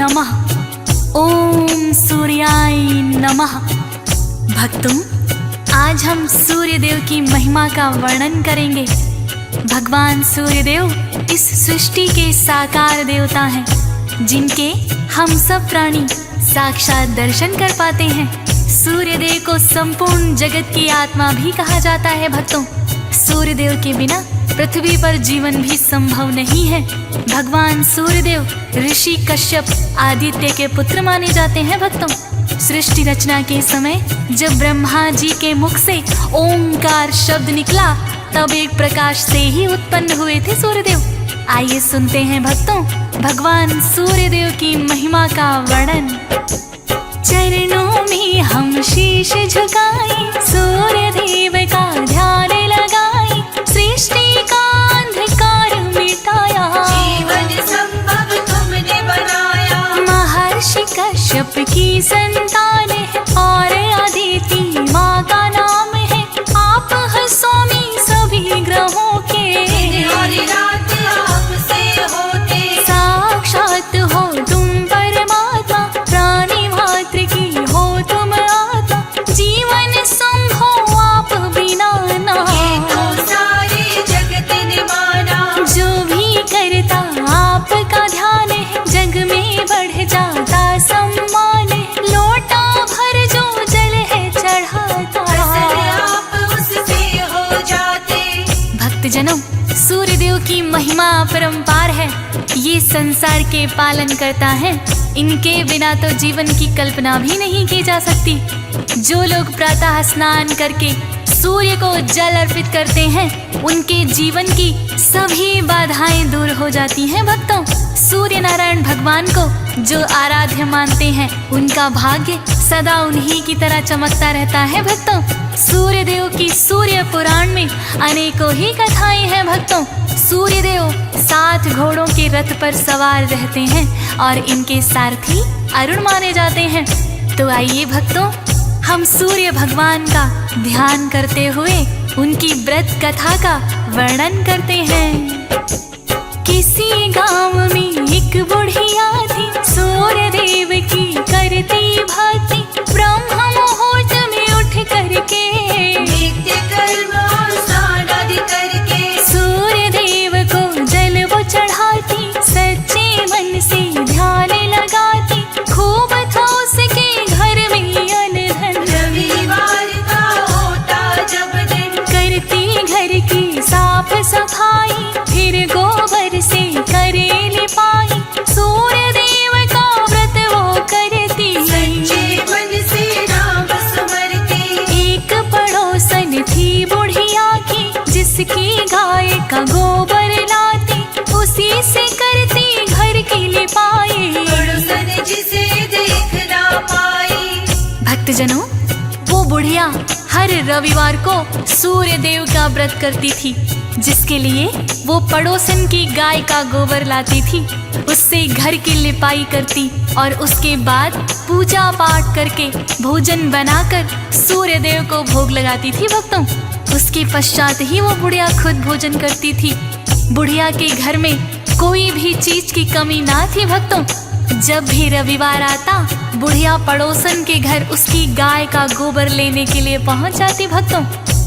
नमः। ओम सूर्याय नमः। भक्तों, आज हम सूर्यदेव की महिमा का वर्णन करेंगे। भगवान सूर्यदेव इस सृष्टि के साकार देवता हैं, जिनके हम सब प्राणी साक्षात दर्शन कर पाते हैं। सूर्यदेव को संपूर्ण जगत की आत्मा भी कहा जाता है। भक्तों, सूर्यदेव के बिना पृथ्वी पर जीवन भी संभव नहीं है। भगवान सूर्यदेव ऋषि कश्यप आदित्य के पुत्र माने जाते हैं। भक्तों, सृष्टि रचना के समय जब ब्रह्मा जी के मुख से ओंकार शब्द निकला, तब एक प्रकाश से ही उत्पन्न हुए थे सूर्यदेव। आइए सुनते हैं भक्तों भगवान सूर्यदेव की महिमा का वर्णन। चरणों में हम शीश झुकाएं, सूर्यदेव का ध्यान लगाएं, सृष्टि का अंधकार मिटाया, जीवन संभव तुमने बनाया। महर्षि कश्यप की संतान है और अदिति माँ का नाम है। आप हैं स्वामी सभी ग्रहों के, दिन और रात आपसे होते। साक्षात हो तुम परमात्मा, प्राणी मात्र की हो तुम आत्मा, जीवन संभव आप बिना ना। ये तो सारे जगत ने माना। जो भी करता आपका ध्यान है, जग में बढ़ जाता सम्मान है। लोटा भर जो जल है चढ़ाता, प्रसन्न आप उससे हो जाते। भक्तजनों, सूर्यदेव की महिमा अपरंपार है। ये संसार के पालन करता है। इनके बिना तो जीवन की कल्पना भी नहीं की जा सकती। जो लोग प्रातः स्नान करके सूर्य को जल अर्पित करते हैं, उनके जीवन की सभी बाधाएं दूर हो जाती हैं। भक्तों, सूर्य नारायण भगवान को जो आराध्य मानते हैं, उनका भाग्य सदा उन्हीं की तरह चमकता रहता है। भक्तों, सूर्यदेव की सूर्य पुराण में अनेकों ही कथाएं हैं। भक्तों, सूर्यदेव 7 घोड़ों के रथ पर सवार रहते हैं और इनके सारथी अरुण माने जाते हैं। तो आइए भक्तों, हम सूर्य भगवान का ध्यान करते हुए उनकी व्रत कथा का वर्णन करते हैं। किसी गांव में एक बुढ़िया थी, सूर्यदेव की करती भक्ति। ब्रह्म मुहूर्त में उठ करके नित्य कर्म और स्नान आदि करके सूर्यदेव को जल वो चढ़ाती, सच्चे मन से ध्यान लगाती। खूब था उसके घर में अनधन, रविवार का होता जब दिन। करती घर की साफ सफाई, फिर गोबर से करे लिपाई। सूर्यदेव का व्रत वो करती, सच्चे मन से नाम स्मरती। एक पड़ोसन थी बुढ़िया की, जिसकी गाय का गोबर लाती, उसी से करती घर की लिपाई। पड़ोसन जिसे देख ना पाई। भक्तजनों, वो बुढ़िया हर रविवार को सूर्य देव का व्रत करती थी, जिसके लिए वो पड़ोसन की गाय का गोबर लाती थी, उससे घर की लिपाई करती और उसके बाद पूजा पाठ करके भोजन बनाकर सूर्य देव को भोग लगाती थी। भक्तों, उसके पश्चात ही वो बुढ़िया खुद भोजन करती थी। बुढ़िया के घर में कोई भी चीज की कमी ना थी। भक्तों, जब भी रविवार आता, बुढ़िया पड़ोसन के घर उसकी गाय का गोबर लेने के लिए पहुंच जाती। भक्तों,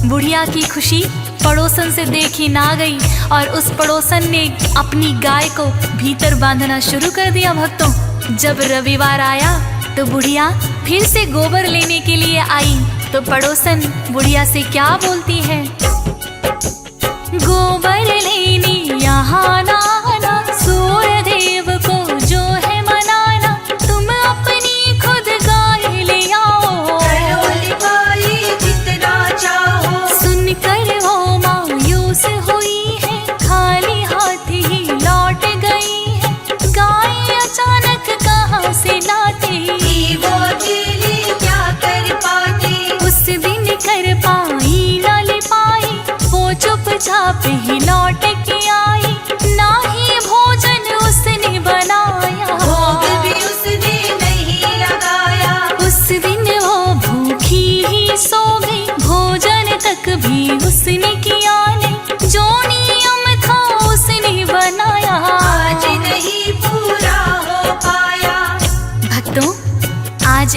बुढ़िया की खुशी पड़ोसन से देखी ना गई और उस पड़ोसन ने अपनी गाय को भीतर बांधना शुरू कर दिया। भक्तों, जब रविवार आया तो बुढ़िया फिर से गोबर लेने के लिए आई, तो पड़ोसन बुढ़िया से क्या बोलती है? गोबर लेने यहाँ ना आना, सूर्यदेव को जो है मनाना। तुम अपनी खुद गाय ले आओ, करो लिपाई जितना चाहो। सुनकर वो मायूस हुई है, खाली हाथ ही लौट गई है। गाय अचानक कहाँ से लाते, वो अकेले क्या कर पाते। उस दिन कर पाई ना लिपाई, वो चुपचाप ही लौट के आई। ना ही भोजन उसने बनाया, भोग भी उसने नहीं लगाया। उस दिन वो भूखी ही सो गई, भोजन तक भी उसने किया नहीं। जो नियम था उसने बनाया, आज नहीं पूरा हो पाया।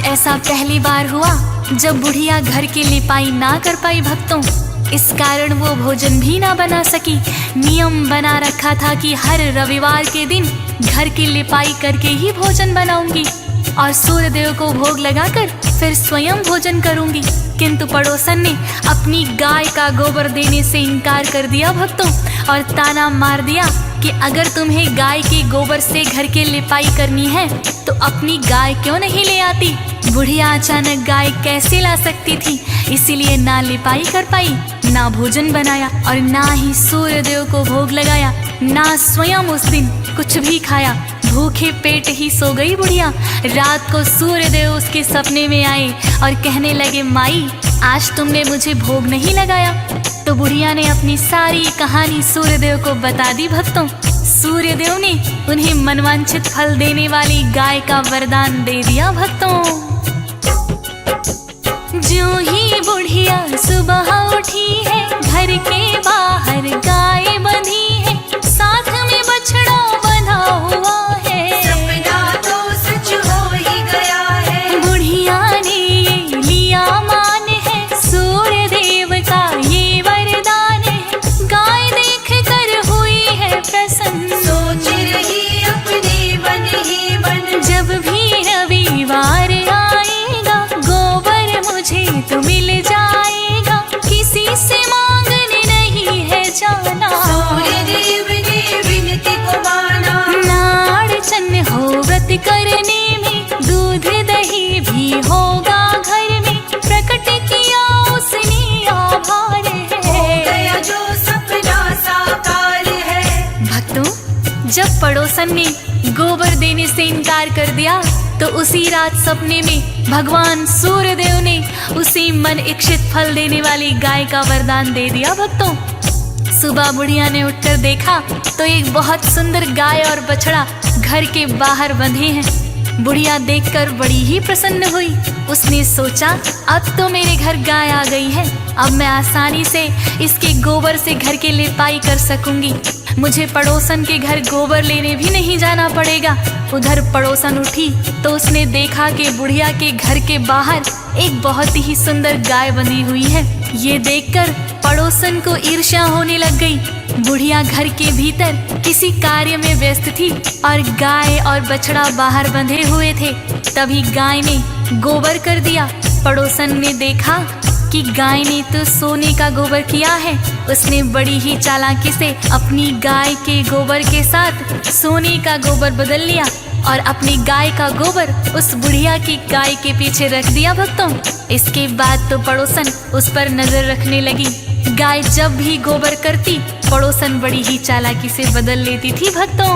ऐसा पहली बार हुआ जब बुढ़िया घर की लिपाई ना कर पाई भक्तों। इस कारण वो भोजन भी ना बना सकी। नियम बना रखा था कि हर रविवार के दिन घर की लिपाई करके ही भोजन बनाऊंगी और सूर्यदेव को भोग लगाकर फिर स्वयं भोजन करूंगी। किंतु पड़ोसन ने अपनी गाय का गोबर देने से इनकार कर दिया भक्तों और ताना मार दिया कि अगर तुम्हें गाय के गोबर से घर की लिपाई करनी है तो अपनी गाय क्यों नहीं ले आती। बुढ़िया अचानक गाय कैसे ला सकती थी, इसीलिए ना लिपाई कर पाई, ना भोजन बनाया और ना ही सूर्यदेव को भोग लगाया, ना स्वयं उस दिन कुछ भी खाया। भूखे पेट ही सो गई बुढ़िया। रात को सूर्यदेव उसके सपने में आए और कहने लगे, माई आज तुमने मुझे भोग नहीं लगाया। तो बुढ़िया ने अपनी सारी कहानी सूर्यदेव को बता दी भक्तों। सूर्यदेव ने उन्हें मनवांछित फल देने वाली गाय का वरदान दे दिया भक्तों। ज्यों ही बुढ़िया सुबह उठी है, घर के बाहर गाय बंधी है, साथ में बछड़ा बंधा हुआ है। सपना तो सच हो ही गया है। बुढ़िया ने ये लिया मान है, सूर्यदेव का ये वरदान है। गाय देख कर हुई है प्रसन्न, सोच रही अपने मन ही मन। जब भी रविवार आएगा गोबर मुझे तो मिल जाएगा, किसी से मांगने नहीं है जाना। सूर्यदेव ने विनती को माना। नाड़चन हो व्रत करने में, दूध दही भी होगा घर में, प्रकट किया उसने आभार हो है। गया जो सपना साकार है। भक्तों, जब पड़ोसन ने गोबर देने से इनकार कर दिया तो उसी रात सपने में भगवान सूर्यदेव ने उसी मन इच्छित फल देने वाली गाय का वरदान दे दिया भक्तों। सुबह बुढ़िया ने उठकर देखा तो एक बहुत सुंदर गाय और बछड़ा घर के बाहर बंधे हैं। बुढ़िया देखकर बड़ी ही प्रसन्न हुई। उसने सोचा, अब तो मेरे घर गाय आ गई है, अब मैं आसानी से इसके गोबर से घर की लिपाई कर सकूंगी। मुझे पड़ोसन के घर गोबर लेने भी नहीं जाना पड़ेगा। उधर पड़ोसन उठी तो उसने देखा कि बुढ़िया के घर के बाहर एक बहुत ही सुंदर गाय बंधी हुई है। ये देखकर पड़ोसन को ईर्ष्या होने लग गई। बुढ़िया घर के भीतर किसी कार्य में व्यस्त थी और गाय और बछड़ा बाहर बंधे हुए थे। तभी गाय ने गोबर कर दिया। पड़ोसन ने देखा कि गाय ने तो सोने का गोबर किया है। उसने बड़ी ही चालाकी से अपनी गाय के गोबर के साथ सोने का गोबर बदल लिया और अपनी गाय का गोबर उस बुढ़िया की गाय के पीछे रख दिया भक्तों। इसके बाद तो पड़ोसन उस पर नजर रखने लगी। गाय जब भी गोबर करती पड़ोसन बड़ी ही चालाकी से बदल लेती थी भक्तों।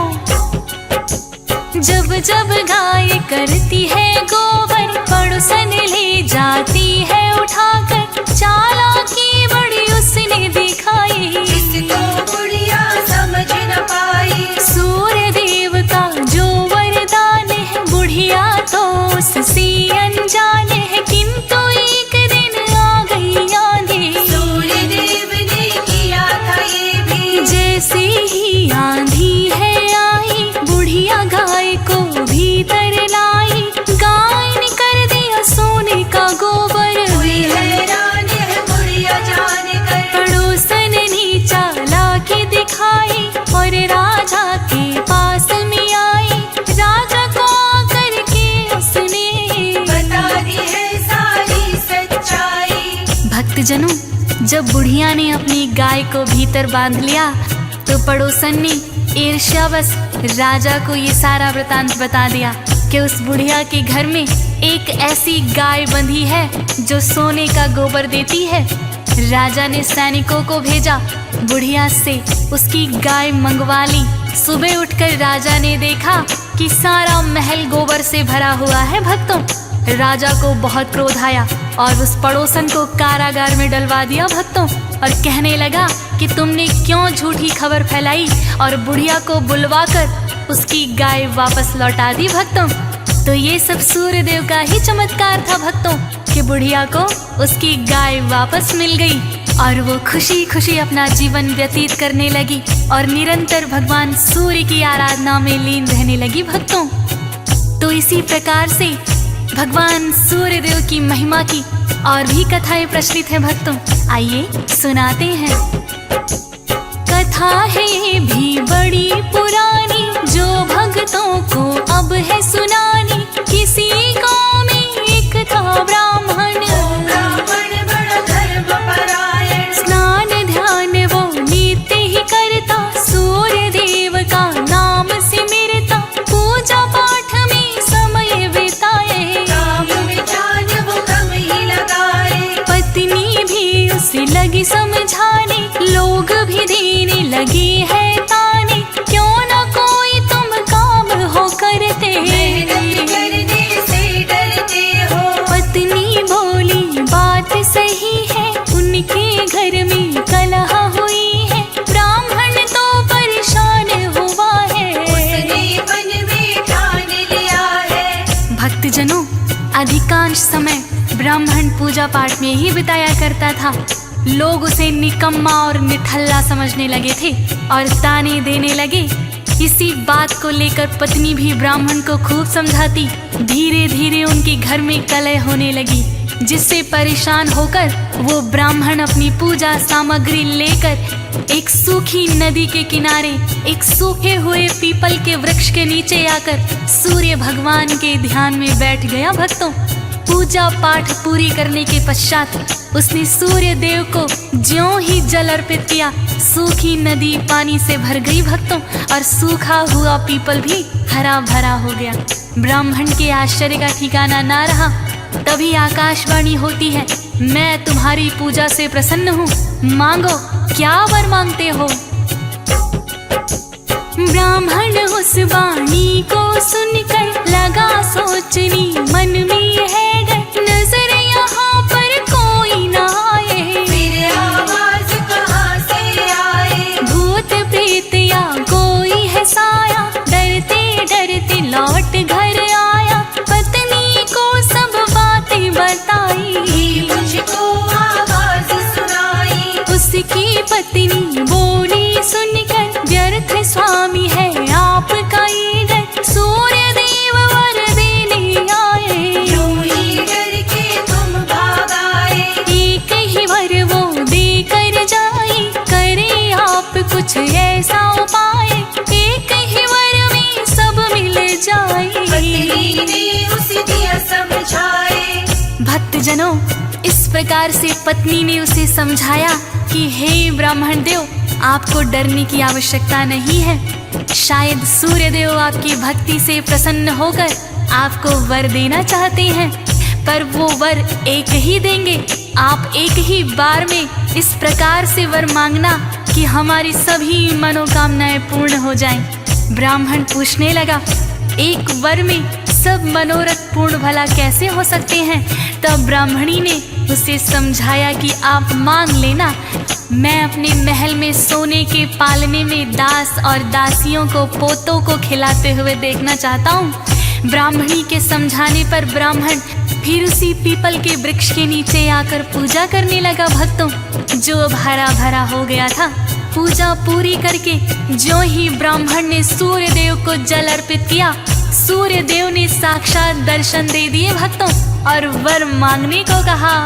जब जब गाय करती है गोबर पड़ोसन ले जाती है उठाकर, चालाकी बड़ी उसने दिखाई, जिसको बुढ़िया समझ न पाई। सूर्यदेव का जो वरदान है बुढ़िया तो उससे अनजान है। किंतु एक दिन आ गई आंधी, सूर्यदेव ने किया था ये भी। जैसे ही आंधी है आई बुढ़िया गाय को भीतर लाई। गाय ने कर दिया सोने का गोबर, हुई हैरान है बुढ़िया जान कर। पड़ोसन ने चालाकी दिखाई और राजा के पास में आई। राजा को आकर के उसने बता दी है सारी सच्चाई। भक्तजनों, जब बुढ़िया ने अपनी गाय को भीतर बांध लिया तो पड़ोसन ने ईर्ष्यावश राजा को ये सारा वृतांत बता दिया कि उस बुढ़िया के घर में एक ऐसी गाय बंधी है जो सोने का गोबर देती है। राजा ने सैनिकों को भेजा, बुढ़िया से उसकी गाय मंगवा ली। सुबह उठकर राजा ने देखा कि सारा महल गोबर से भरा हुआ है भक्तों। राजा को बहुत क्रोध आया और उस पड़ोसन को कारागार में डलवा दिया भक्तों और कहने लगा कि तुमने क्यों झूठी खबर फैलाई और बुढ़िया को बुलवाकर उसकी गाय वापस लौटा दी भक्तों। तो ये सब सूर्यदेव का ही चमत्कार था भक्तों कि बुढ़िया को उसकी गाय वापस मिल गई और वो खुशी खुशी अपना जीवन व्यतीत करने लगी और निरंतर भगवान सूर्य की आराधना में लीन रहने लगी भक्तों। तो इसी प्रकार से भगवान सूर्य देव की महिमा की और भी कथाएं प्रचलित हैं भक्तों, आइए सुनाते हैं। कथा है ये भी बड़ी पुरानी, जो भक्तों को अब है सुनानी। किसी गांव में एक था ब्राह्मण, ब्राह्मण बड़ा धर्म परायण, स्नान ध्यान वो नित्य ही करता, सूर्य देव का नाम सिमरता, पूजा पाठ में समय बिताए, काम में ध्यान वो कम ही लगाए। पत्नी भी उसे लगी समझाने, लोग भी देने लगे हैं ताने, क्यों ना कोई तुम काम हो करते, मेहनत करने से डरते हो। पत्नी बोली बात सही है, उनके घर में कलह हुई है, ब्राह्मण तो परेशान हुआ है, उसने मन में ठान लिया है। भक्तजनों, अधिकांश समय ब्राह्मण पूजा पाठ में ही बिताया करता था। लोग उसे निकम्मा और निठल्ला समझने लगे थे और ताने देने लगे। इसी बात को लेकर पत्नी भी ब्राह्मण को खूब समझाती। धीरे धीरे उनके घर में कलह होने लगी, जिससे परेशान होकर वो ब्राह्मण अपनी पूजा सामग्री लेकर एक सूखी नदी के किनारे एक सूखे हुए पीपल के वृक्ष के नीचे आकर सूर्य भगवान के ध्यान में बैठ गया। भक्तों, पूजा पाठ पूरी करने के पश्चात उसने सूर्य देव को ज्यों ही जल अर्पित किया, सूखी नदी पानी से भर गई भक्तों, और सूखा हुआ पीपल भी हरा भरा हो गया। ब्राह्मण के आश्चर्य का ठिकाना ना रहा। तभी आकाशवाणी होती है, मैं तुम्हारी पूजा से प्रसन्न हूँ, मांगो, क्या वर मांगते हो। ब्राह्मण उस वाणी को सुनकर लगा सोचने, मन में है डर, नजर यहाँ पर कोई ना आए, फिर आवाज कहाँ से आए। भूत प्रेत या कोई है साया, डरते डरते लौट घर आया, पत्नी को सब बातें बताई, मुझको आवाज सुनाई। उसकी पत्नी बोली सुनकर, व्यर्थ स्वामी है आपका ये डर, सूर्य देव वर देने आए, यूं ही डर के तुम भाग आए। एक ही वर वो देकर जाए, करे आप कुछ ऐसा उपाय, एक ही वर में सब मिल जाए। पत्नी ने उसे दिया समझाए। भक्तजनों, इस प्रकार से पत्नी ने उसे समझाया कि हे ब्राह्मण देव, आपको डरने की आवश्यकता नहीं है। शायद सूर्य देव आपकी भक्ति से प्रसन्न होकर आपको वर देना चाहते हैं, पर वो वर एक ही देंगे। आप एक ही बार में इस प्रकार से वर मांगना कि हमारी सभी मनोकामनाएं पूर्ण हो जाएं। ब्राह्मण पूछने लगा, एक वर में सब मनोरथ पूर्ण भला कैसे हो सकते हैं। तब ब्राह्मणी ने उसे समझाया कि आप मांग लेना, मैं अपने महल में सोने के पालने में दास और दासियों को पोतों को खिलाते हुए देखना चाहता हूँ। ब्राह्मणी के समझाने पर ब्राह्मण फिर उसी पीपल के वृक्ष के नीचे आकर पूजा करने लगा भक्तों, जो अब हरा भरा हो गया था। पूजा पूरी करके जो ही ब्राह्मण ने सूर्य देव को जल अर्पित किया, सूर्य देव ने साक्षात दर्शन दे दिए भक्तों और वर मांगने को कहा।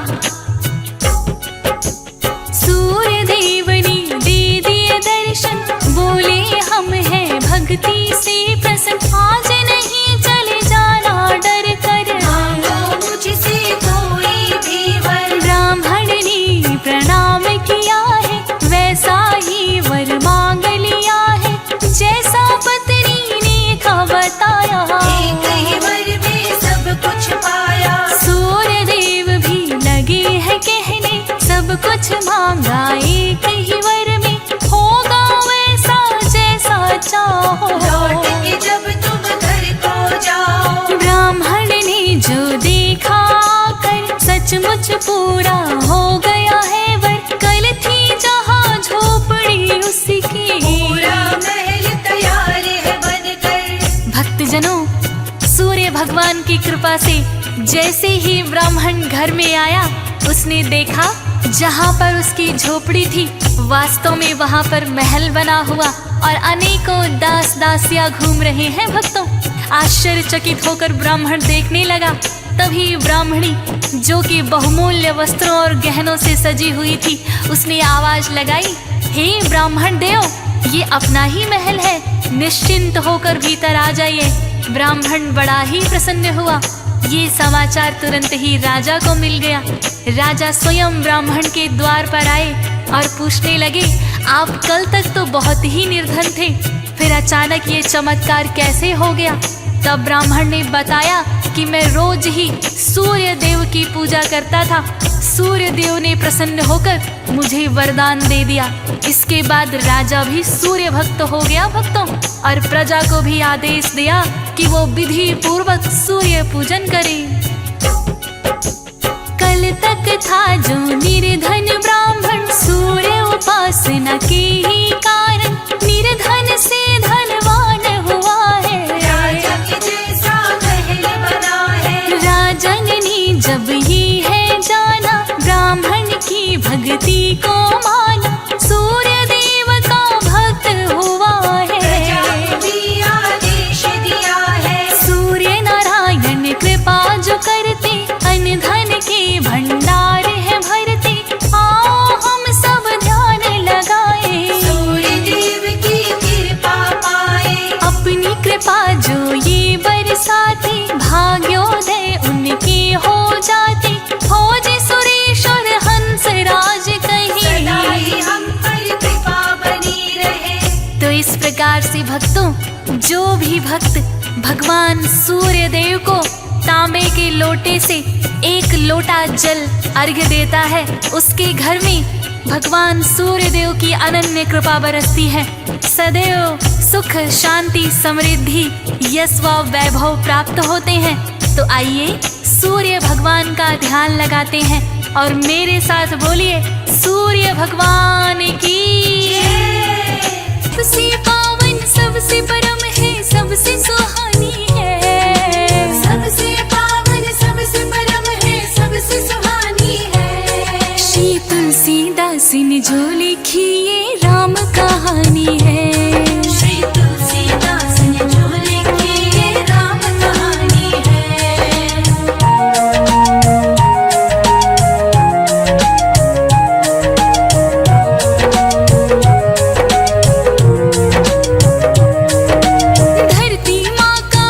सूर्य देव ने दे दिए दर्शन, बोले हम हैं भक्ति से प्रसन्न, आज नहीं चले जाना डर कर, मांगो मुझसे कोई भी वर। ब्राह्मण ने प्रणाम किया है, वैसा ही वर मांग लिया है, जैसा पत्नी ने कहा बताया। एक ही वर में सब कुछ पाया। सूर्य देव भी लगे हैं कहने, सब कुछ मांगा एक ही वर में, होगा वैसा जैसा चाहो। लौट के जब तुम घर को जाओ, ब्राह्मण ने जो देखा कर, सचमुच पूरा हो गया है वर, कल थी जहाँ झोपड़ी उसकी, पूरा महल तैयार है बनकर। भक्तजनों, सूर्य भगवान की कृपा से जैसे ही ब्राह्मण घर में आया, उसने देखा जहाँ पर उसकी झोपड़ी थी, वास्तव में वहाँ पर महल बना हुआ और अनेकों दास दासियां घूम रहे हैं भक्तों। आश्चर्यचकित होकर ब्राह्मण देखने लगा। तभी ब्राह्मणी, जो कि बहुमूल्य वस्त्रों और गहनों से सजी हुई थी, उसने आवाज लगाई, हे ब्राह्मण देव, ये अपना ही महल है, निश्चिंत होकर भीतर आ जाइए। ब्राह्मण बड़ा ही प्रसन्न हुआ। ये समाचार तुरंत ही राजा को मिल गया। राजा स्वयं ब्राह्मण के द्वार पर आए और पूछने लगे, आप कल तक तो बहुत ही निर्धन थे, फिर अचानक ये चमत्कार कैसे हो गया? तब ब्राह्मण ने बताया कि मैं रोज ही सूर्य देव की पूजा करता था। सूर्य देव ने प्रसन्न होकर मुझे वरदान दे दिया। इसके बाद राजा भी सूर्य भक्त हो गया भक्तों, और प्रजा को भी आदेश दिया कि वो विधि पूर्वक सूर्य पूजन करे। कल तक था जो निर्धन ब्राह्मण, सूर्य उपासना के ही कारण निर्धन से धनवान हुआ है। राजा के जैसा महल बना है। राजन ने जब ये है जाना, ब्राह्मण की भक्ति को माना, सूर्य देव का भक्त हुआ है। प्रजा को भी आदेश दिया है। सूर्य नारायण कृपा जो करते, अन्न धन के भंडार है भरते, आओ हम सब ध्यान लगाए, सूर्य देव की कृपा पाए। अपनी कृपा जो ये बरसाते, भाग्योदय उनके हो जाते, खोजे सुरेश और हंस राज कहीं। सदा ही हम पर कृपा बनी रहे। तो इस प्रकार से भक्तों, जो भी भक्त भगवान सूर्य देव को तांबे के लोटे से एक लोटा जल अर्घ्य देता है, उसके घर में भगवान सूर्य देव की अनन्य कृपा बरसती है। सदैव सुख शांति समृद्धि यश व वैभव प्राप्त होते हैं। तो आइए सूर्य भगवान का ध्यान लगाते हैं और मेरे साथ बोलिए, सूर्य भगवान की सबसे पावन सबसे परम है, सबसे सुहानी है। सबसे पावन सबसे परम है, सबसे सुहानी है। श्री तुलसीदास ने जो लिखी ये राम कहानी है। श्री तुलसीदास ने जो लिखी ये राम कहानी है। धरती माँ का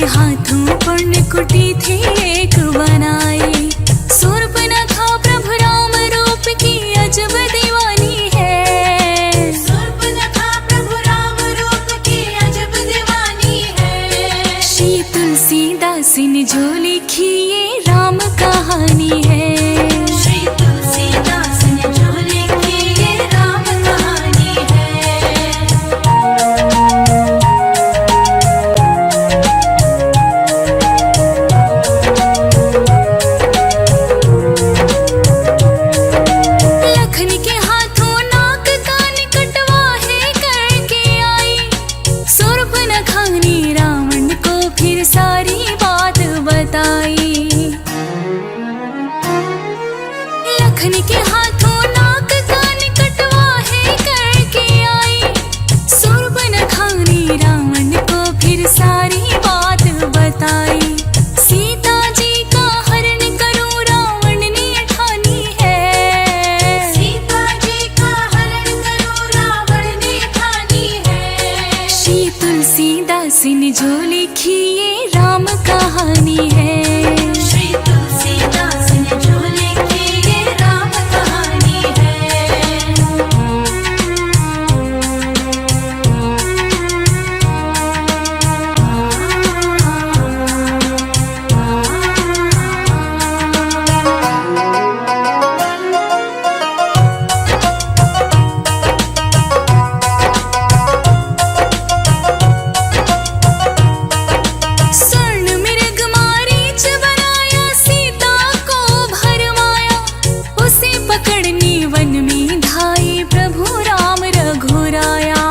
हाथों पुण्य कुटी थी एक बनाई। शूर्पणखा प्रभु राम रूप की अजब दीवानी है। शूर्पणखा प्रभु राम रूप की अजब दीवानी है। श्री तुलसीदास ने जो लिखी ये राम कहानी है। श्री तुलसीदास ने जो लिखी ये राम कहानी है। लखन के हाथों नाक कान कटवाहे करके आई। शूर्पणखा ने रावण को फिर सारी बात बताई। लखन के हाथों नाक कान कटवाहे करके आई। शूर्पणखा ने रावण को फिर सारी बात बताई। सीता जी का हरण करो रावण ने ठानी है। सीता जी का हरण करो रावण ने ठानी है। श्री तुलसीदास ने जो लिखी ये राम कहानी है। श्री तुलसीदास ने जो लिखी ये राम कहानी है। स्वर्ण मृग मारीच बनाया सीता को भरमाया। उसे पकड़ने वन में धाये प्रभु राम रघुराया।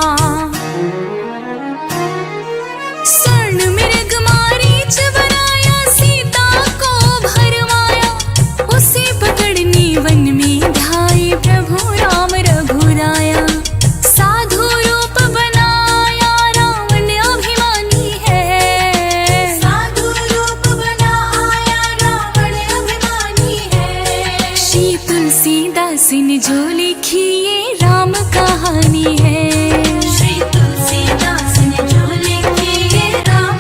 स्वर्ण मृग मारीच बनाया सीता को भरमाया। उसे पकड़ने वन में धाये प्रभु राम रघुराया। साधु रूप बनाया रावण अभिमानी है। साधु रूप बना आया रावण अभिमानी है। श्री तुलसीदास ने जो लिखी ये राम कहानी है। श्री तुलसीदास ने जो लिखी ये राम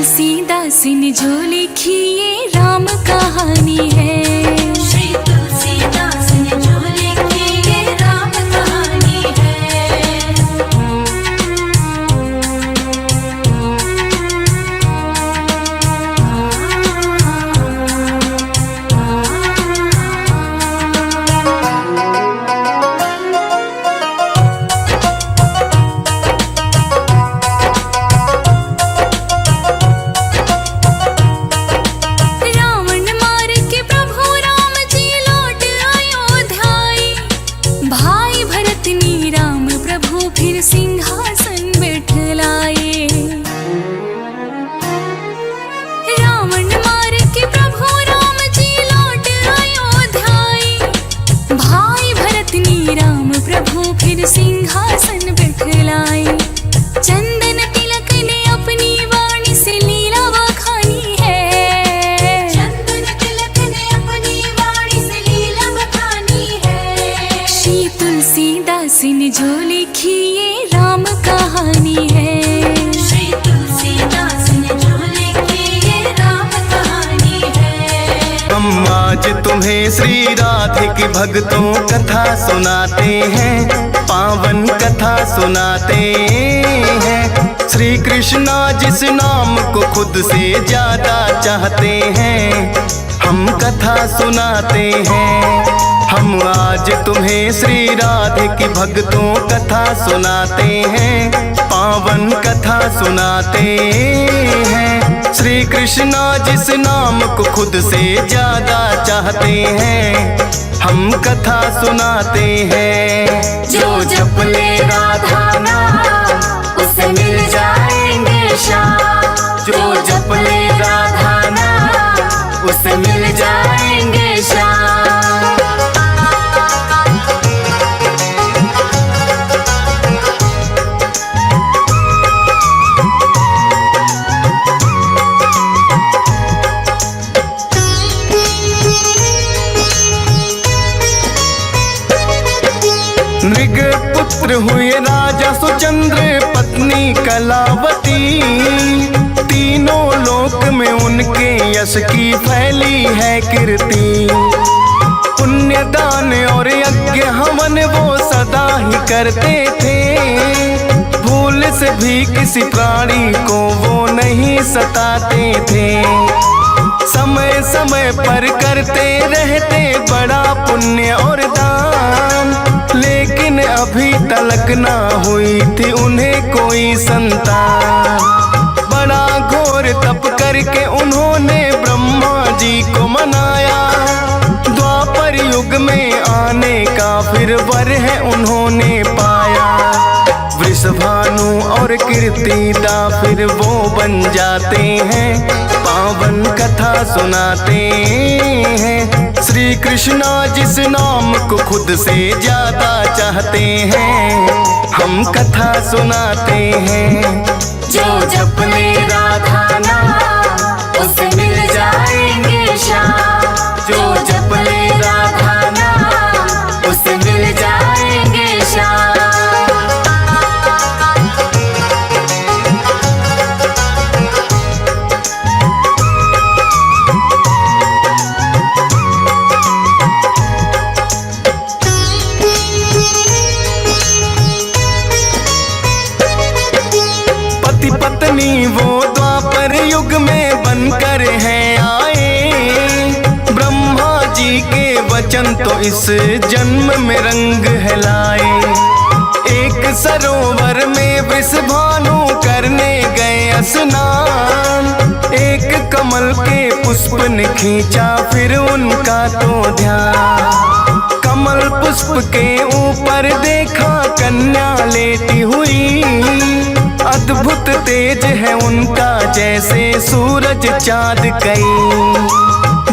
तुलसीदास ने जो लिखी ये राम कहानी है। श्री तुलसीदास ने जो लिखी ये राम कहानी है। रावण मार के प्रभु राम जी लौट अयोध्याए। भाई भरत ने राम प्रभु फिर सिंहासन बैठलाए। रावण मार के प्रभु राम जी लौट अयोध्याए। भाई भरत ने राम प्रभु फिर सिंहासन बैठलाए। चंदन तिलक ने अपनी वाणी से लीला बखानी है। चंदन तिलक ने अपनी वाणी से लीला बखानी है। श्री तुलसीदास ने जो लिखी ये राम कहानी है। श्री तुलसीदास ने जो लिखी ये राम कहानी है। हम आज तुम्हें श्री राधे की भक्तों कथा सुनाते हैं, पावन कथा सुनाते हैं। श्री कृष्णा जिस नाम को खुद से ज्यादा चाहते हैं, हम कथा सुनाते हैं। हम आज तुम्हें श्री राधे की भक्तों कथा सुनाते हैं, पावन कथा सुनाते हैं। श्री कृष्णा जिस नाम को खुद से ज्यादा चाहते हैं, हम कथा सुनाते हैं। जो जप ले राधा नाम उसे मिल जाएंगे श्याम। जो जप ले राधा नाम उसे मिल जाएंगे श्याम। नृग पुत्र हुए राजा सुचंद्र, पत्नी कलावती। तीनों लोक में उनके यश की फैली है कीर्ति। पुण्य दान और यज्ञ हवन वो सदा ही करते थे। भूल से भी किसी प्राणी को वो नहीं सताते थे। समय समय पर करते रहते बड़ा पुण्य और दान, लेकिन अभी तलक ना हुई थी उन्हें कोई संतान। बड़ा घोर तप करके उन्होंने ब्रह्मा जी को मनाया। द्वापर युग में आने का फिर वर है उन्होंने पाया। वृषभानु और कीर्तिदा फिर वो बन जाते हैं, पावन कथा सुनाते हैं। श्री कृष्णा जिस नाम को खुद से ज्यादा चाहते हैं, हम कथा सुनाते हैं। जो जप ले राधा नाम उसे मिल जाएंगे श्याम। जो जप ले राधा नाम उसे मिल जाएंगे श्याम। पति पत्नी वो द्वापर युग में बनकर हैं आए। ब्रह्मा जी के वचन तो इस जन्म में रंग है लाए। एक सरोवर में वृषभानु करने गए स्नान। एक कमल के पुष्प ने खींचा फिर उनका तो ध्यान। कमल पुष्प के ऊपर देखा कन्या लेटी हुई। अद्भुत तेज है उनका जैसे सूरज चाँद कई।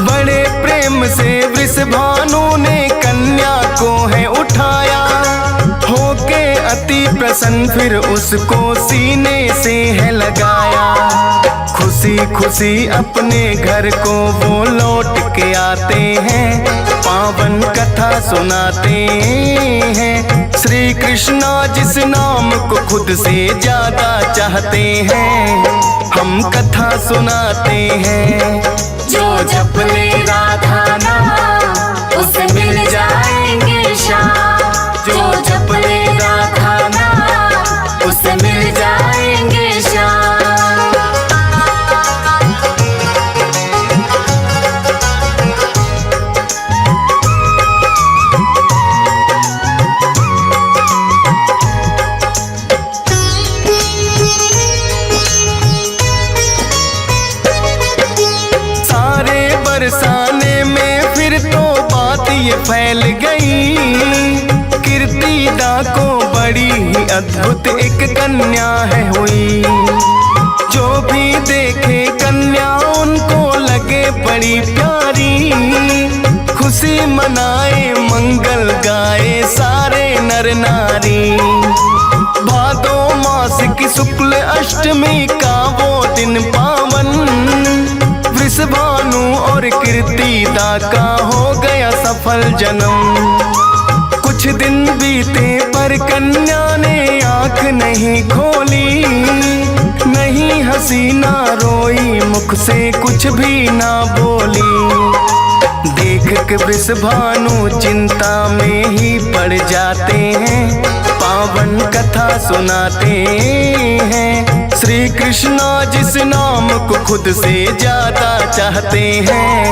बड़े प्रेम से वृषभानु ने कन्या को है उठाया। होके अति प्रसन्न फिर उसको सीने से है लगाया। खुश खुशी खुशी अपने घर को वो लौट के आते हैं, पावन कथा सुनाते हैं। श्री कृष्णा जिस नाम को खुद से ज्यादा चाहते हैं, हम कथा सुनाते हैं। जो जप ले राधा नाम उसे मिल जाएंगे श्याम, जो जप ले राधा नाम उसे मिल जाएंगे श्याम। बरसाने में फिर तो बात ये फैल गई, कीर्तिदा को बड़ी ही अद्भुत एक कन्या है हुई। जो भी देखे कन्या उनको लगे बड़ी प्यारी, खुशी मनाए मंगल गाए सारे नर नारी। भादो मास की शुक्ल अष्टमी का वो दिन पावन, वृषभानु और कीर्तिदा का हो गया सफल जन्म। कुछ दिन बीते पर कन्या ने आंख नहीं खोली, नहीं हंसी ना रोई, मुख से कुछ भी ना बोली। देख के वृषभानु चिंता में ही पड़ जाते हैं, पावन कथा सुनाते हैं। श्री कृष्णा जिस नाम को खुद से ज्यादा चाहते हैं,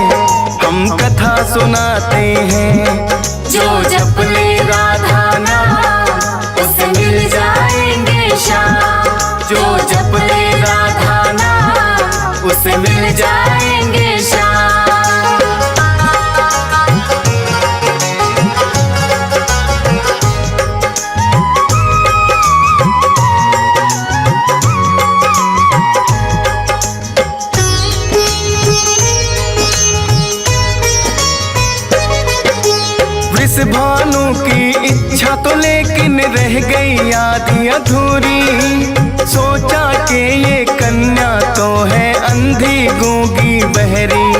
हम कथा सुनाते हैं। जो जप ले राधा नाम उसे मिल जाएंगे श्याम, जो जप ले राधा नाम उसे मिल जाएंगे श्याम। वृषभानु की इच्छा तो लेकिन रह गई आधी अधूरी, सोचा कि ये कन्या तो है अंधी गूंगी बहरी।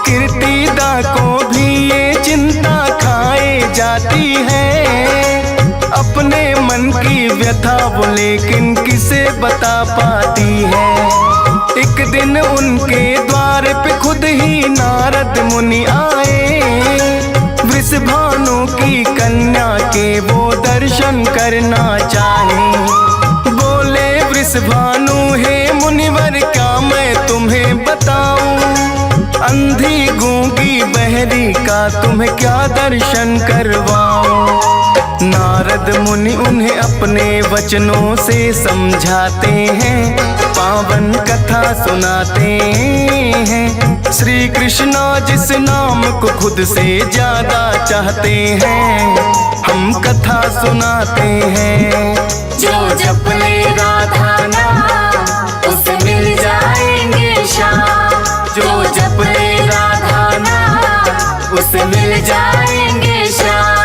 कीर्तिदा को भी ये चिंता खाए जाती है, अपने मन की व्यथा वो लेकिन किसे बता पाती है। एक दिन उनके द्वार पे खुद ही नारद मुनि आए, वृषभानु की कन्या के वो दर्शन करना चाहे। बोले वृषभानु हे मुनिवर क्या मैं तुम्हें बताऊं, अंधी गूंगी बहरी का तुम्हें क्या दर्शन करवाऊं। नारद मुनि उन्हें अपने वचनों से समझाते हैं, पावन कथा सुनाते हैं। श्री कृष्णा जिस नाम को खुद से ज्यादा चाहते हैं, हम कथा सुनाते हैं। जो जप ले राधा नाम उसे मिल जाएंगे श्याम, जो जप ले राधा नाम उसे मिल जाएंगे श्याम।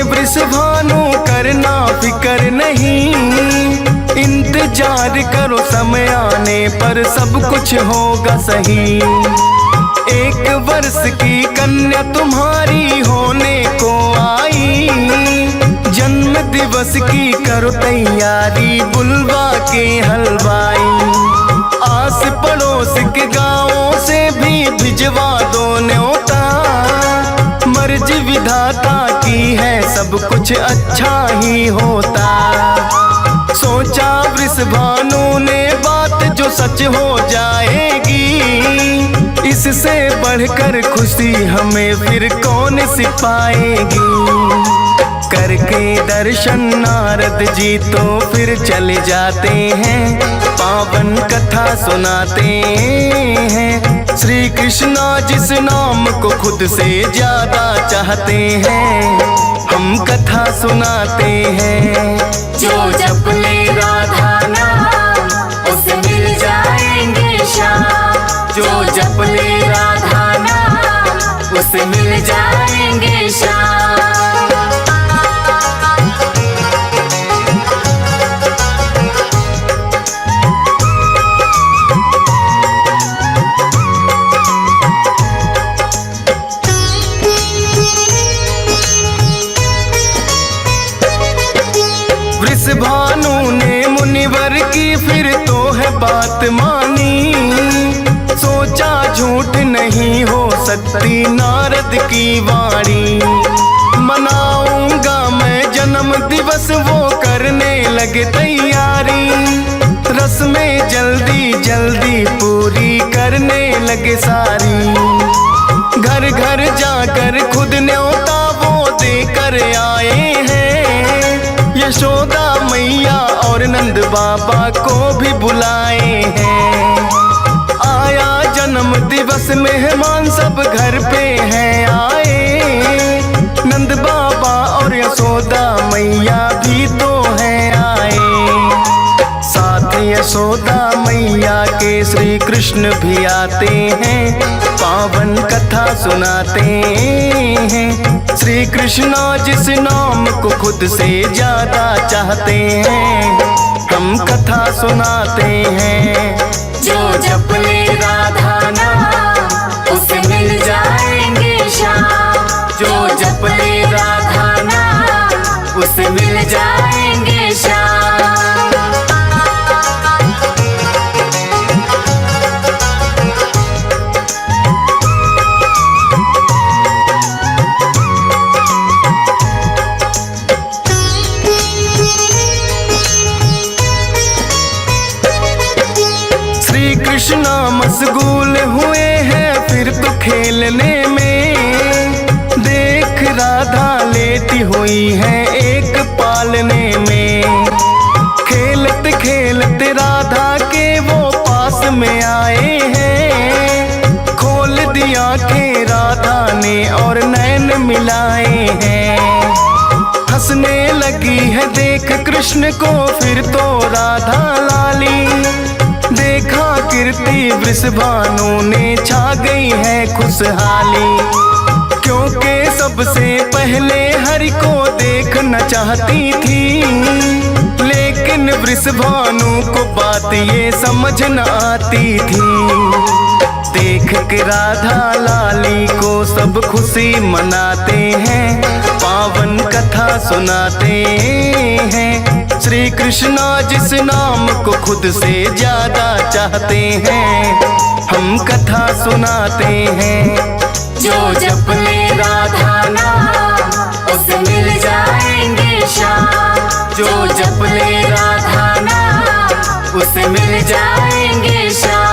वृषभानु करना फिकर नहीं, इंतजार करो समय आने पर सब कुछ होगा सही। 1 वर्ष की कन्या तुम्हारी होने को आई, जन्म दिवस की करो तैयारी बुलवा के हलवाई। आस पड़ोस के गाँवों से भी भिजवा दो न्योता, मर्जी विधाता की है सब कुछ अच्छा ही होता। सोचा वृषभानु ने बात जो सच हो जाएगी, इससे बढ़कर खुशी हमें फिर कौन सी पाएगी। करके दर्शन नारद जी तो फिर चले जाते हैं, पावन कथा सुनाते हैं। श्री कृष्णा जिस नाम को खुद से ज्यादा चाहते हैं, हम कथा सुनाते हैं। जो उसे मिल जाएंगे श्याम। वृषभानु ने मुनिवर की फिर तो है बात मानी, सोचा झूठ नहीं हो सकती नारद की वाणी। मनाऊंगा मैं जन्म दिवस वो करने लगे तैयारी, रस्में जल्दी जल्दी पूरी करने लगे सारी। घर घर जाकर खुद न्योता वो देकर आए हैं, यशोदा मैया और नंद बाबा को भी बुलाए हैं। आया जन्म दिवस मेहमान सब घर पे हैं आए, नंद बाबा और यशोदा मैया भी तो हैं आए। साथ यशोदा मैया के श्री कृष्ण भी आते हैं, पावन कथा सुनाते हैं। श्री कृष्ण जिस नाम को खुद से ज्यादा चाहते हैं, हम कथा सुनाते हैं। जो जप ले राधा नाम उसे मिल जाएंगे श्याम। जो जप ले राधा नाम उसे मिल जाएंगे श्याम। कृष्णा मशगूल हुए हैं फिर तो खेलने में, देख राधा लेटी हुई है एक पालने में। खेलते खेलते राधा के वो पास में आए हैं, खोल दिया आंखें राधा ने और नैन मिलाए हैं। हंसने लगी है देख कृष्ण को फिर तो राधा लाली, देखा कीर्ति वृषभानु ने छा गई है खुशहाली। क्योंकि सबसे पहले हरि को देखना चाहती थी, लेकिन वृषभानु को बात ये समझ न आती थी। देख के राधा लाली को सब खुशी मनाते हैं, पावन कथा सुनाते हैं। श्री कृष्णा जिस नाम को खुद से ज्यादा चाहते हैं, हम कथा सुनाते हैं। जो जप ले राधा नाम उसे मिल जाएंगे श्याम। जो जप ले राधा नाम उसे मिल जाएंगे श्याम।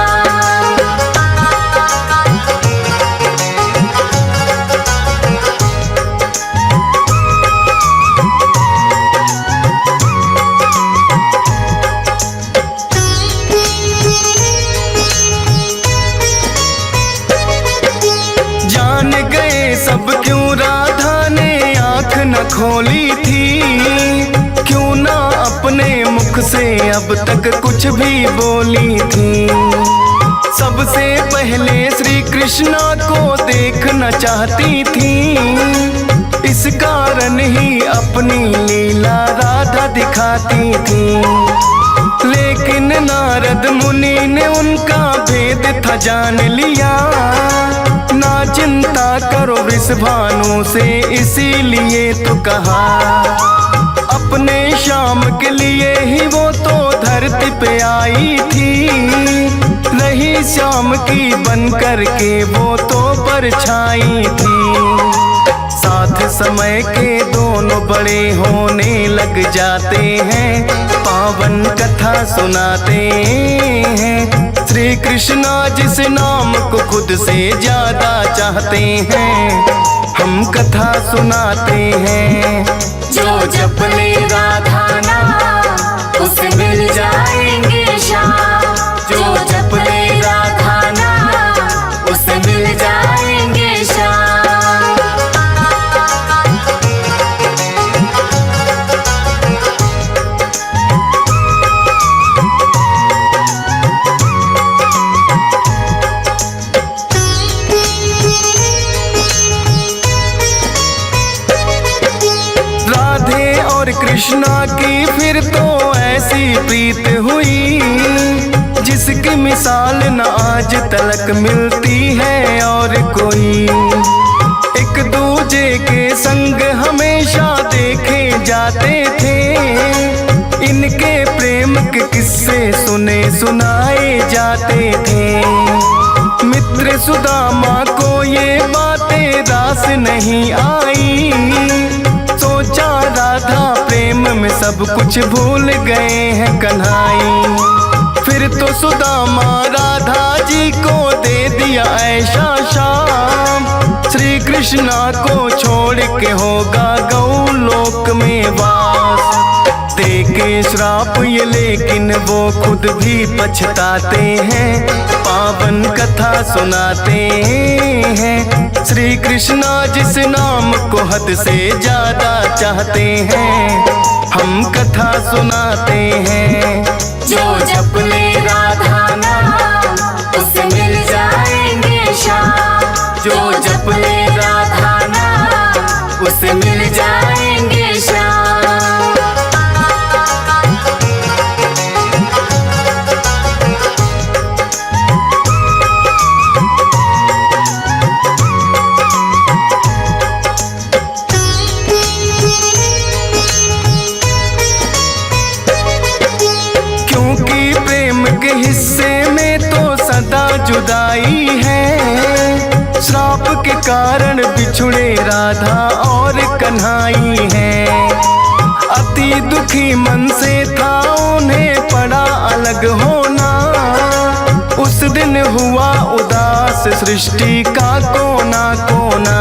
सब क्यों राधा ने आँख न खोली थी, क्यों ना अपने मुख से अब तक कुछ भी बोली थी। सबसे पहले श्री कृष्णा को देखना चाहती थी, इस कारण ही अपनी लीला राधा दिखाती थी। लेकिन नारद मुनि ने उनका भेद था जान लिया, ना चिंता करो वृषभानु से इसीलिए तो कहा। अपने श्याम के लिए ही वो तो धरती पे आई थी, रही श्याम की बन कर के वो तो परछाई थी। साथ समय के दोनों बड़े होने लग जाते हैं, पावन कथा सुनाते हैं। श्री कृष्णा जिस नाम को खुद से ज्यादा चाहते हैं, हम कथा सुनाते हैं। जो जप ले राधा नाम उसे मिल जाएंगे श्याम। जो जप ले राधा नाम उसे मिल जाएंगे श्याम। जिसकी मिसाल न आज तलक मिलती है और कोई। एक दूजे के संग हमेशा देखे जाते थे, इनके प्रेम के किस्से सुने सुनाए जाते थे। मित्र सुदामा को ये बातें रास नहीं आई, सोचा राधा प्रेम में सब कुछ भूल गए हैं कन्हाई। फिर तो सुदामा राधा जी को दे दिया ऐसा शाम, श्री कृष्णा को छोड़ के होगा गौलोक में वास। दे के श्राप ये लेकिन वो खुद भी पछताते हैं, पावन कथा सुनाते हैं। श्री कृष्णा जिस नाम को हद से ज्यादा चाहते हैं, हम कथा सुनाते हैं। जो जप ले राधा नाम उसे मिल जाएंगे श्याम। जो जप ले राधा नाम उसे मिल जाएंगे श्याम। हिस्से में तो सदा जुदाई है, श्राप के कारण बिछुड़े राधा और कन्हाई है। अति दुखी मन से था उन्हें पड़ा अलग होना, उस दिन हुआ उदास सृष्टि का कोना कोना।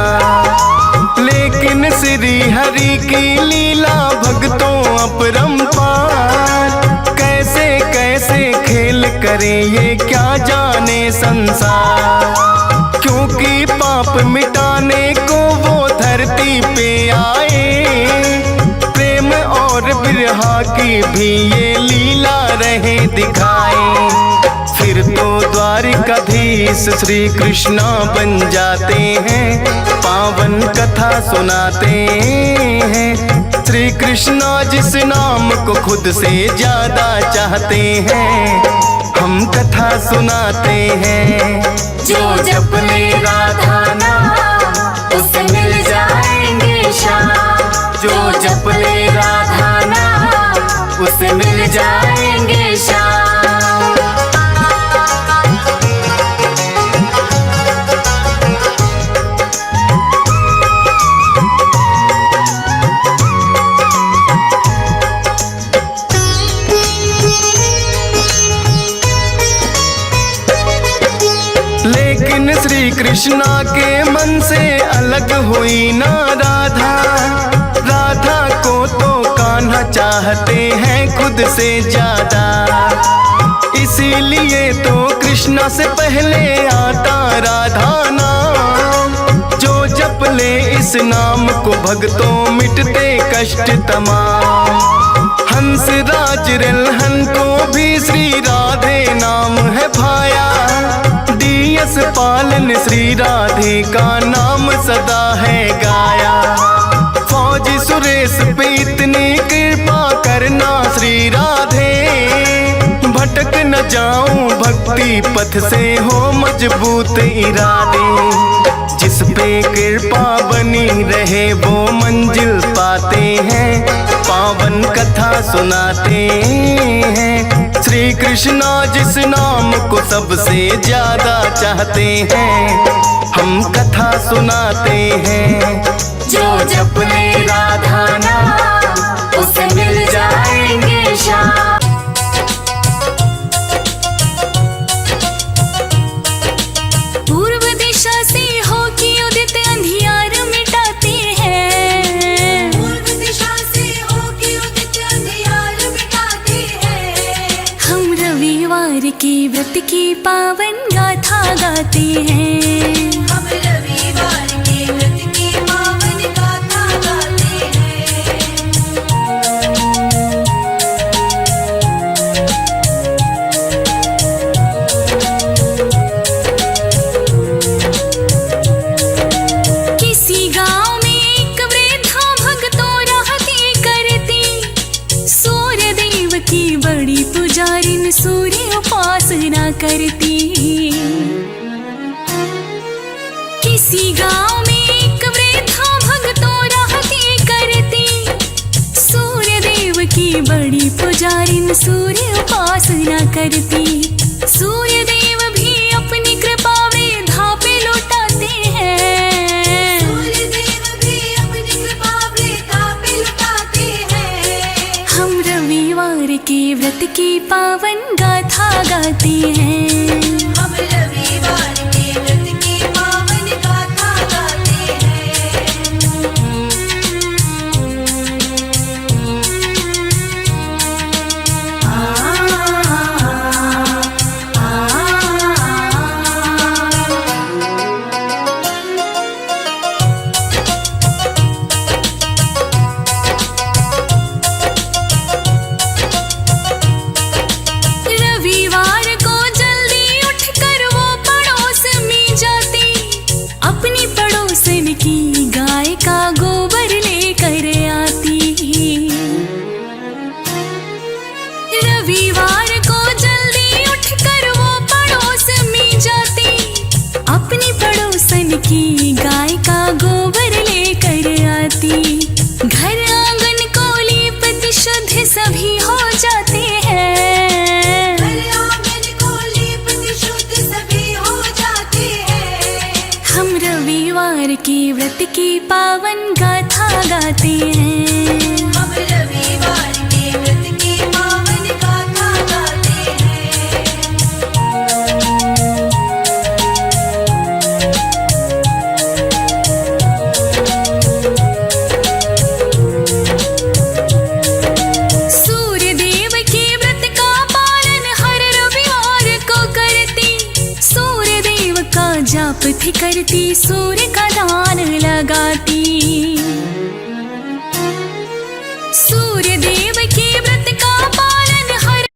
लेकिन श्री हरि की लीला भक्तों अपरंपार, कैसे कैसे खेल करे ये क्या जाने संसार। क्योंकि पाप मिटाने को वो धरती पे आए, प्रेम और बिरहा की भी ये लीला रहे दिखाए। फिर तो द्वारिकाधीश श्री कृष्णा बन जाते हैं, पावन कथा सुनाते हैं। श्री कृष्णा जिस नाम को खुद से ज्यादा चाहते हैं, हम कथा सुनाते हैं। जो जप ले राधा नाम उसे मिल जाएंगे श्याम। जो जप ले राधा नाम उसे मिल जाएंगे श्याम। लेकिन श्री कृष्णा के मन से अलग हुई ना राधा, राधा को तो कान्हा चाहते हैं खुद से ज्यादा। इसीलिए तो कृष्णा से पहले आता राधा नाम, जो जप ले इस नाम को भक्तों मिटते कष्ट तमाम। हंस राज रिलहन को भी श्री राधे नाम है भाया, यस पालन श्री राधे का नाम सदा है गाया। फौजी सुरेश पे इतनी कृपा करना श्री राधे, भटक न जाऊं भक्ति पथ से हो मजबूत इरादे। जिस पे कृपा बनी रहे वो मंजिल पाते हैं, पावन कथा सुनाते हैं। श्री कृष्णा जिस नाम को सबसे ज्यादा चाहते हैं, हम कथा सुनाते हैं। जो जप ले राधा नाम उसे मिल जाएंगे श्याम। पूर्व दिशा से होके उदित अंधियार मिटाते हैं। पूर्व दिशा से होके उदित अंधियार मिटाते हैं। हम रविवार के व्रत की पावन गाथा गाते हैं। हम रविवार के व्रत की पावन गाथा गाते हैं। किसी गांव में एक वृद्धा भक्तों रहती करती, सूर्य देव की बड़ी पुजारिन सूर्य उपासना करती। किसी गांव में एक वृद्धा भक्तों रहती करती। सूर्य देव की बड़ी पुजारिन सूर्य उपासना करती। सूर्य देव भी अपनी कृपा वृद्धा पे लौटाते हैं। सूर्य देव भी अपनी कृपा वृद्धा पे लुटाते हैं। हम रविवार के व्रत की पावन गाथा गाते हैं। हम रविवार के व्रत की पावन गाथा गाते हैं। रविवार को जल्दी उठकर वो पड़ोस में जाती। अपनी पड़ोसन की गाय का गोबर लेकर आती। रविवार को जल्दी उठकर वो पड़ोस में जाती। अपनी पड़ोसन की गाय का गोबर लेकर आती। घर आंगन को लीपत शुद्ध सभी हो जाते हैं। घर आंगन को लीपत शुद्ध सभी हो जाते हैं। हम रविवार के व्रत की पावन गाथा गाते हैं। हम रविवार के व्रत की पावन गाथा गाते हैं। सूर्य देव के व्रत का पालन हर रविवार को करती। सूर्य देव का जाप थी करती। सूर्य का दान लगाती। सूर्य देव के व्रत का पालन हर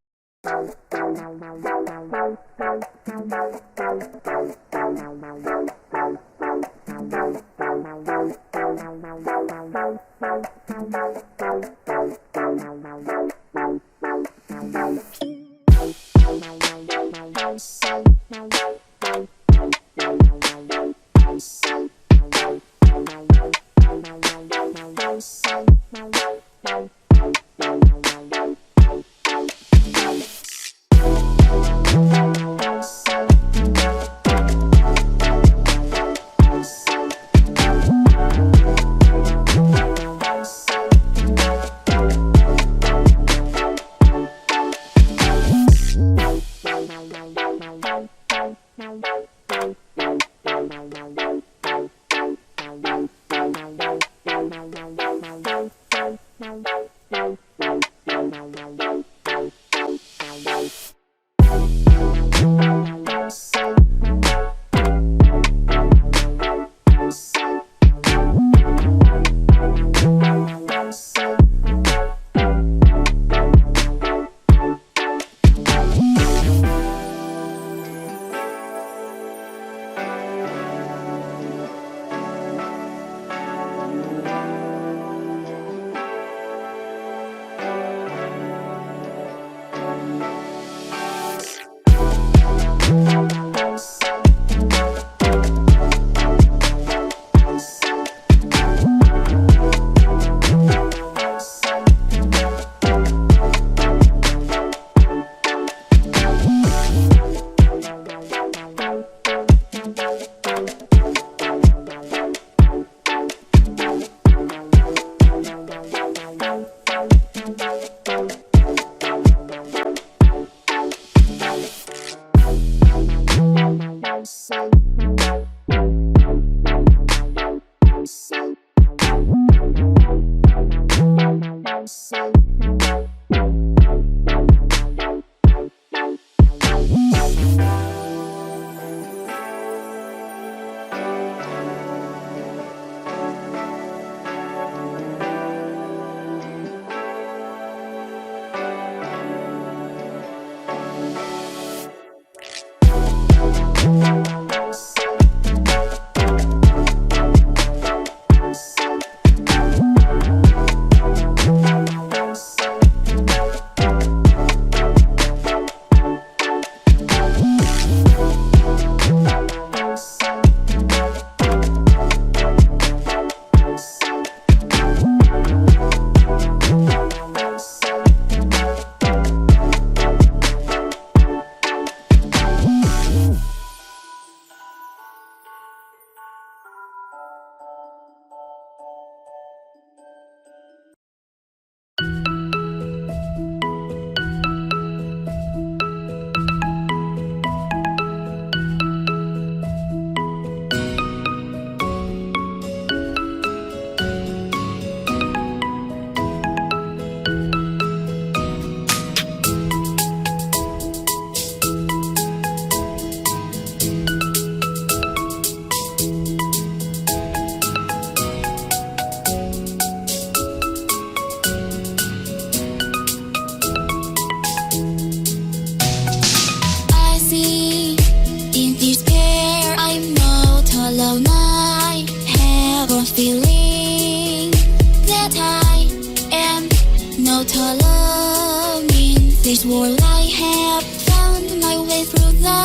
this world I have found my way through the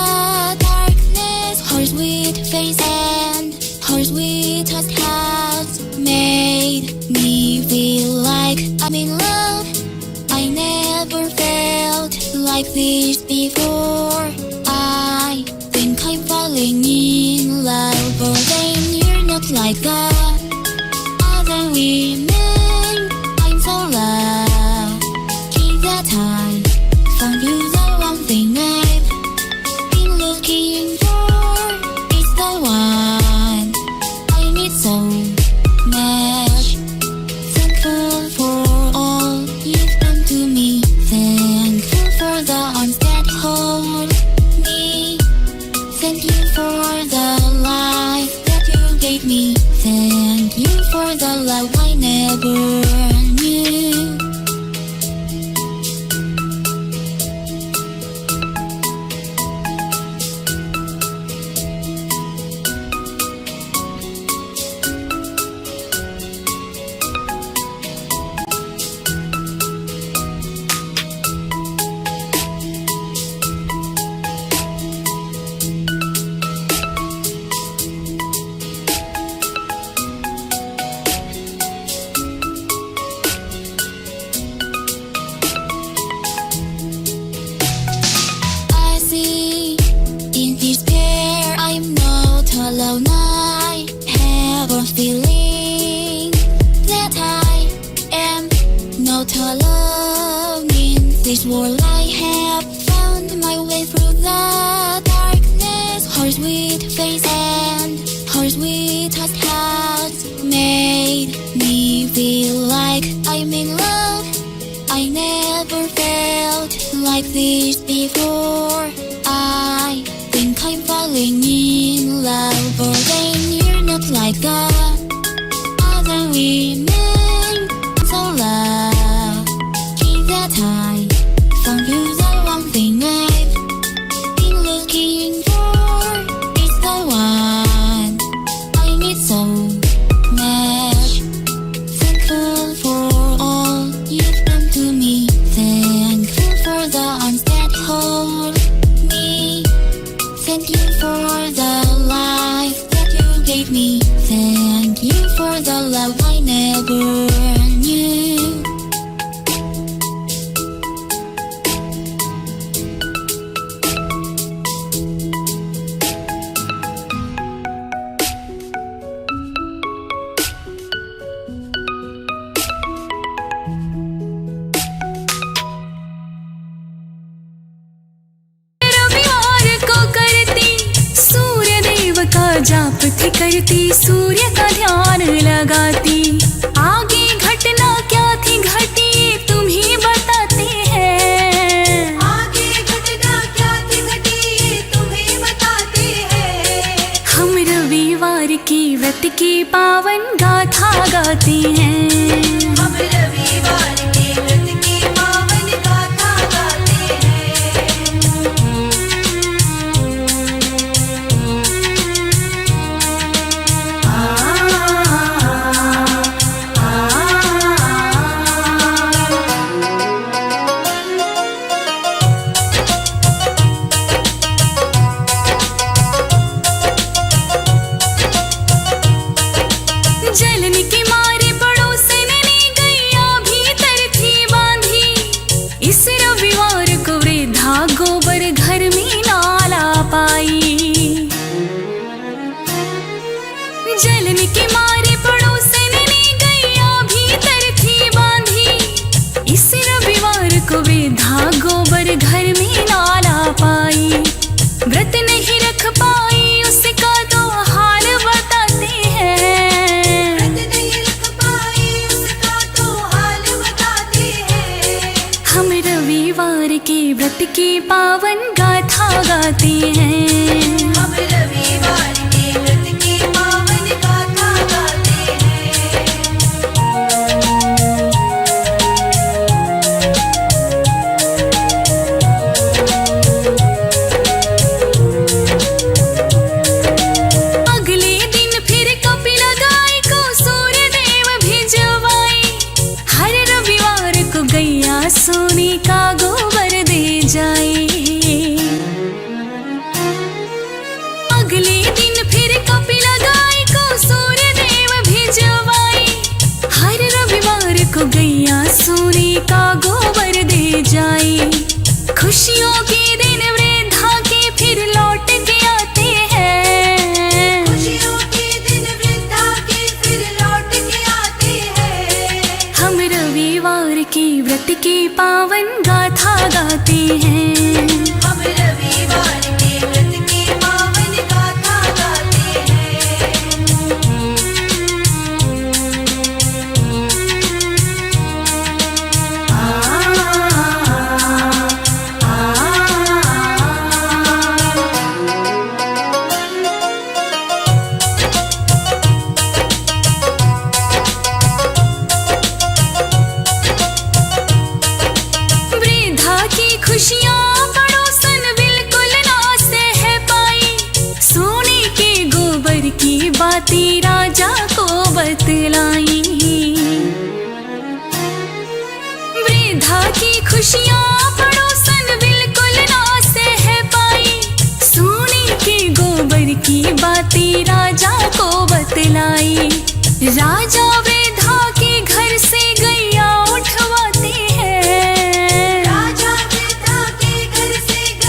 darkness. Her sweet face and her sweet touch has made me feel like I'm in love. I never felt like this before. I think I'm falling in love, but then you're not like the other women. I'm so lucky that I found you, the one thing I've been looking for. It's the one I need so much. Thankful for all you've done to me. Thankful for the arms that hold me. Thank you for the life that you gave me. Thank you for the love I never knew. I see in despair I'm not alone. I have a feeling that I am not alone in this world. I have found my way through the darkness. Her sweet face and her sweet touch has made me feel like I'm in love. I never felt like this before. I think I'm falling in love, but then you're not like the other women. So lucky that I found you, the one thing I've been looking for. It's the one I need so much. Thankful for all you've done to me. Thankful for the arms that hold me. Thank you for the life that you gave me. Thank you for the love I never knew. रविवार को करती सूर्य देव का जाप थी करती, सूर्य का ध्यान लगाती। आगे घटना क्या थी घटी तुम ही बताते हैं। आगे घटना क्या थी घटी तुम्हें बताते हैं। हम रविवार की व्रत की पावन गाथा गाते हैं। हम रविवार के व्रत की पावन गाथा गाते हैं। जलन के मारे पड़ोसन ने गैया भीतर थी बांधी। इस रविवार को वृद्धा गोबर घर में नाला पाई। जलन के मारे पड़ोसन ने गैया भीतर थी बांधी। इस रविवार को वृद्धा गोबर घर में नाला पाई। व्रत नहीं रख पाई उसका तो हाल बताते हैं। व्रत नहीं रख पाई उसका तो हाल बताते हैं। हम रविवार के व्रत की पावन गाथा गाते हैं। हम रविवार के व्रत की पावन गाथा गाते हैं। अगले दिन फिर कपिल गाय को सूर्य देव भिजवाई। हर रविवार को गैया सोने का गोबर लगाई को सूर्य देव भिजवाई। हर रविवार को गैया सोने का गोबर दे जाई। खुशियों के दिन वृद्धा के फिर लौट के आते हैं। खुशियों के दिन वृद्धा के फिर लौट के आते हैं। हम रविवार के व्रत की पावन गाथा गाते हैं। हम रविवार के व्रत की पावन गाथा गाते हैं। वृद्धा की खुशियाँ पड़ोसन बिल्कुल ना सह पाई। सोने के गोबर की बातें राजा को बतलाई। वृद्धा की खुशियाँ पड़ोसन बिल्कुल ना सह पाई। सोने के गोबर की बातें राजा